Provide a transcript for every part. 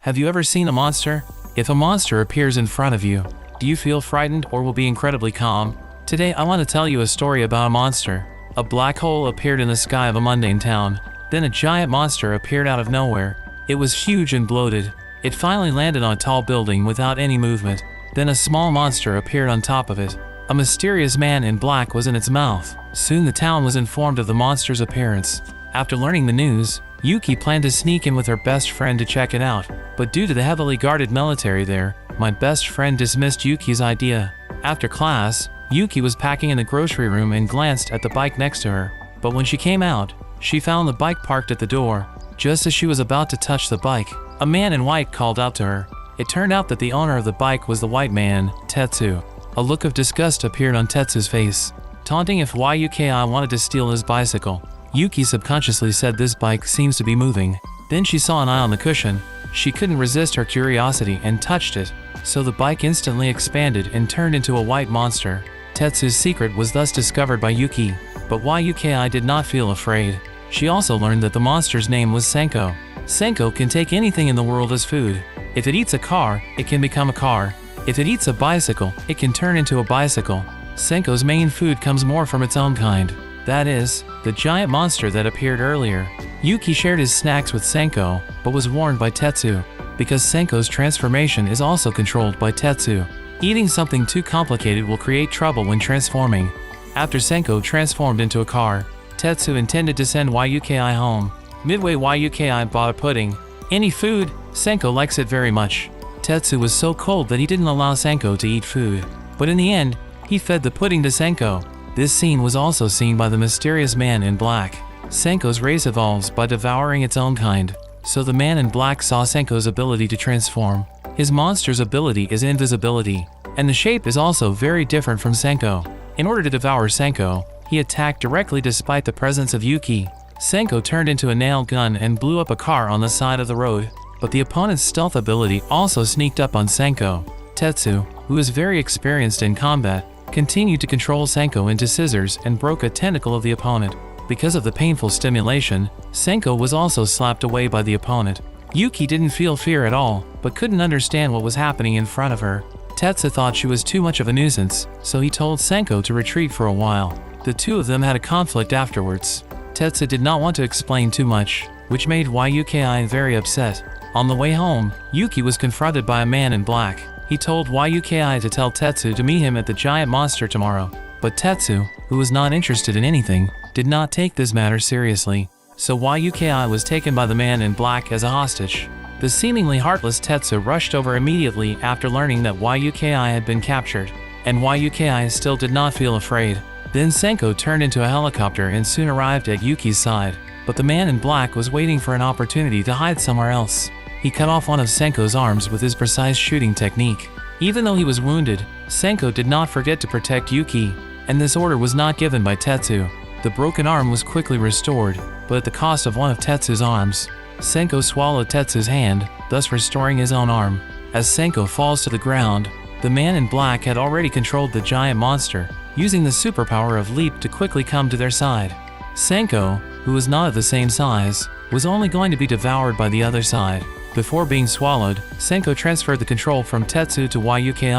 Have you ever seen a monster? If a monster appears in front of you, do you feel frightened or will be incredibly calm? Today I want to tell you a story about a monster. A black hole appeared in the sky of a mundane town. Then a giant monster appeared out of nowhere. It was huge and bloated. It finally landed on a tall building without any movement. Then a small monster appeared on top of it. A mysterious man in black was in its mouth. Soon the town was informed of the monster's appearance. After learning the news, Yuki planned to sneak in with her best friend to check it out, but due to the heavily guarded military there, my best friend dismissed Yuki's idea. After class, Yuki was packing in the grocery room and glanced at the bike next to her, but when she came out, she found the bike parked at the door. Just as she was about to touch the bike, a man in white called out to her. It turned out that the owner of the bike was the white man, Tetsu. A look of disgust appeared on Tetsu's face, taunting if Yuki wanted to steal his bicycle. Yuki subconsciously said this bike seems to be moving. Then she saw an eye on the cushion. She couldn't resist her curiosity and touched it, so the bike instantly expanded and turned into a white monster. Tetsu's secret was thus discovered by Yuki, but Yuki did not feel afraid. She also learned that the monster's name was Senko. Senko can take anything in the world as food. If it eats a car, it can become a car. If it eats a bicycle, it can turn into a bicycle. Senko's main food comes more from its own kind. That is, the giant monster that appeared earlier. Yuki shared his snacks with Senko, but was warned by Tetsu, because Senko's transformation is also controlled by Tetsu. Eating something too complicated will create trouble when transforming. After Senko transformed into a car, Tetsu intended to send Yuki home. Midway, Yuki bought a pudding. Any food, Senko likes it very much. Tetsu was so cold that he didn't allow Senko to eat food, but in the end, he fed the pudding to Senko. This scene was also seen by the mysterious man in black. Senko's race evolves by devouring its own kind, so the man in black saw Senko's ability to transform. His monster's ability is invisibility, and the shape is also very different from Senko. In order to devour Senko, he attacked directly despite the presence of Yuki. Senko turned into a nail gun and blew up a car on the side of the road, but the opponent's stealth ability also sneaked up on Senko. Tetsu, who is very experienced in combat, continued to control Senko into scissors and broke a tentacle of the opponent. Because of the painful stimulation, Senko was also slapped away by the opponent. Yuki didn't feel fear at all, but couldn't understand what was happening in front of her. Tetsu thought she was too much of a nuisance, so he told Senko to retreat for a while. The two of them had a conflict afterwards. Tetsu did not want to explain too much, which made Yuki very upset. On the way home, Yuki was confronted by a man in black. He told Yuki to tell Tetsu to meet him at the giant monster tomorrow, but Tetsu, who was not interested in anything, did not take this matter seriously, so Yuki was taken by the man in black as a hostage. The seemingly heartless Tetsu rushed over immediately after learning that Yuki had been captured, and Yuki still did not feel afraid. Then Senko turned into a helicopter and soon arrived at Yuki's side, but the man in black was waiting for an opportunity to hide somewhere else. He cut off one of Senko's arms with his precise shooting technique. Even though he was wounded, Senko did not forget to protect Yuki, and this order was not given by Tetsu. The broken arm was quickly restored, but at the cost of one of Tetsu's arms. Senko swallowed Tetsu's hand, thus restoring his own arm. As Senko falls to the ground, the man in black had already controlled the giant monster, using the superpower of leap to quickly come to their side. Senko, who was not of the same size, was only going to be devoured by the other side. Before being swallowed, Senko transferred the control from Tetsu to Yuki.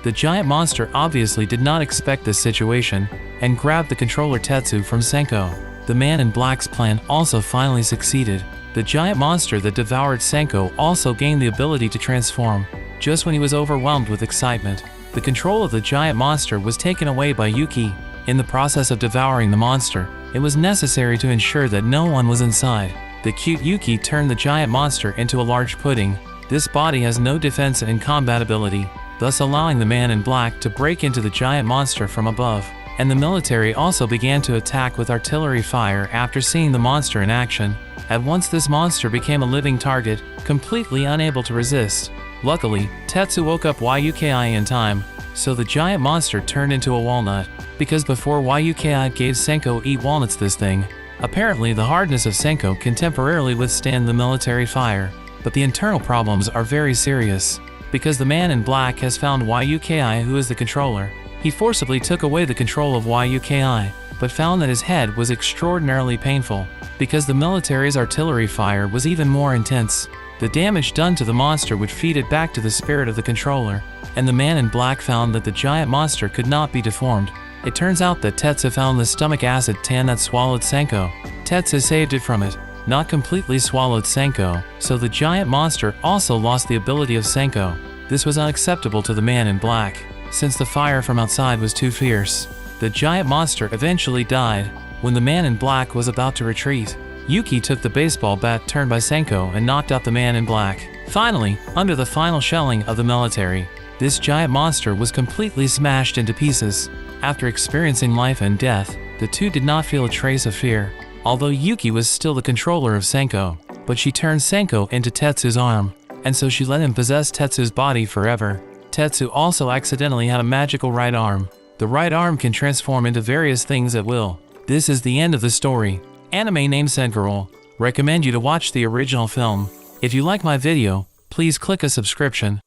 The giant monster obviously did not expect this situation, and grabbed the controller Tetsu from Senko. The man in black's plan also finally succeeded. The giant monster that devoured Senko also gained the ability to transform. Just when he was overwhelmed with excitement, the control of the giant monster was taken away by Yuki. In the process of devouring the monster, it was necessary to ensure that no one was inside. The cute Yuki turned the giant monster into a large pudding. This body has no defense and combat ability, thus allowing the man in black to break into the giant monster from above. And the military also began to attack with artillery fire after seeing the monster in action. At once this monster became a living target, completely unable to resist. Luckily, Tetsu woke up Yuki in time, so the giant monster turned into a walnut. Because before Yuki gave Senko eat walnuts this thing, apparently the hardness of Senko can temporarily withstand the military fire, but the internal problems are very serious. Because the man in black has found Yuki, who is the controller, he forcibly took away the control of Yuki, but found that his head was extraordinarily painful, because the military's artillery fire was even more intense. The damage done to the monster would feed it back to the spirit of the controller, and the man in black found that the giant monster could not be deformed. It turns out that Tetsu found the stomach acid tan that swallowed Senko. Tetsu saved it from it, not completely swallowed Senko, so the giant monster also lost the ability of Senko. This was unacceptable to the man in black, since the fire from outside was too fierce. The giant monster eventually died. When the man in black was about to retreat, Yuki took the baseball bat turned by Senko and knocked out the man in black. Finally, under the final shelling of the military, this giant monster was completely smashed into pieces. After experiencing life and death, the two did not feel a trace of fear, although Yuki was still the controller of Senko, but she turned Senko into Tetsu's arm, and so she let him possess Tetsu's body forever. Tetsu also accidentally had a magical right arm. The right arm can transform into various things at will. This is the end of the story. Anime named Cencoroll. Recommend you to watch the original film. If you like my video, please click a subscription.